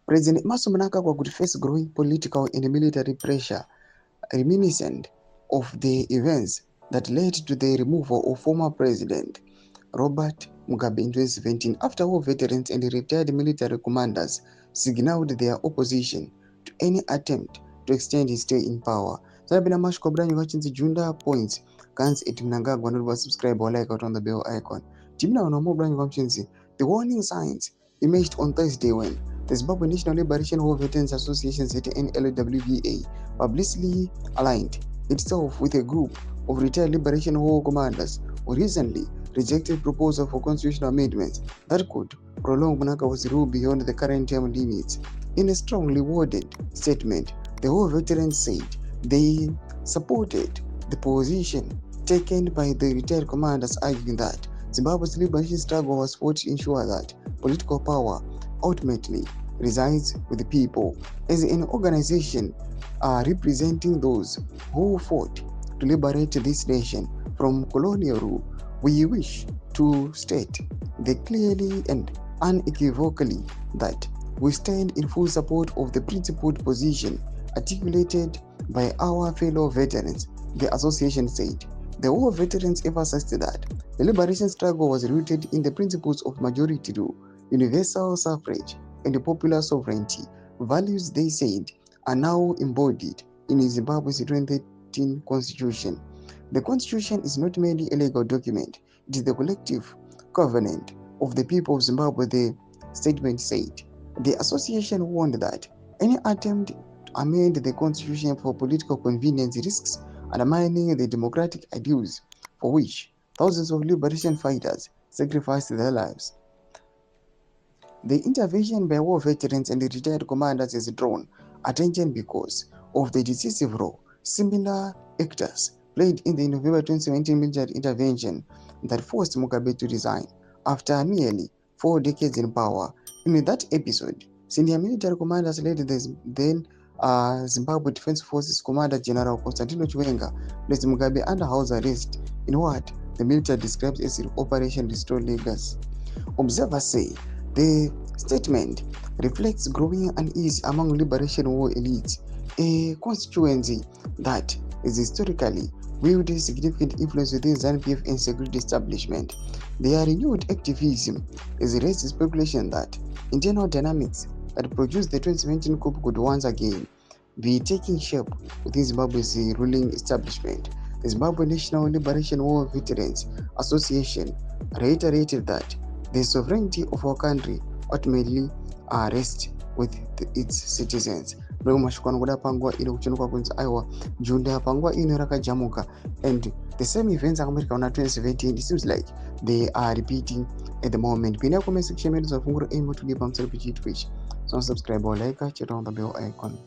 President Mnangagwa could face growing political and military pressure reminiscent of the events that led to the removal of former President Robert Mugabe in 2017 after all veterans and retired military commanders signaled their opposition to any attempt to extend his stay in power. Sabina Mash Kobra Yuachin's Junda points cans at Mnangagwa not subscribe or like out on the bell icon. Timna no more brand the warning signs emerged on Thursday when the Zimbabwe National Liberation War Veterans Association ZNLWVA publicly aligned itself with a group of retired Liberation War commanders who recently rejected proposal for constitutional amendments that could prolong Mnangagwa's rule beyond the current term limits. In a strongly worded statement, the war veterans said they supported the position taken by the retired commanders, arguing that Zimbabwe's liberation struggle was fought to ensure that political power ultimately resides with the people. As an organization representing those who fought to liberate this nation from colonial rule, we wish to state clearly and unequivocally that we stand in full support of the principled position articulated by our fellow veterans, the association said. The war veterans emphasized that the liberation struggle was rooted in the principles of majority rule, universal suffrage, and popular sovereignty, values they said are now embodied in Zimbabwe's 2013 constitution. The constitution is not merely a legal document, it is the collective covenant of the people of Zimbabwe, the statement said. The association warned that any attempt to amend the constitution for political convenience risks undermining the democratic ideals for which thousands of liberation fighters sacrificed their lives. The intervention by war veterans and retired commanders has drawn attention because of the decisive role similar actors played in the November 2017 military intervention that forced Mugabe to resign after nearly 4 decades in power. In that episode, senior military commanders led the then Zimbabwe Defense Forces Commander General Constantino Chiwenga placed Mugabe under house arrest in what the military describes as Operation Restore Legacy. Observers say the statement reflects growing unease among liberation war elites, a constituency that is historically wielded significant influence within ZANU-PF and security establishment. Their renewed activism has raised speculation that internal dynamics that produced the 2017 coup could once again be taking shape within Zimbabwe's ruling establishment. The Zimbabwe National Liberation War Veterans Association reiterated that the sovereignty of our country ultimately rests with its citizens. And the same events in 2017, it seems like they are repeating at the moment. Pin comment section, so subscribe or like, check on the bell icon.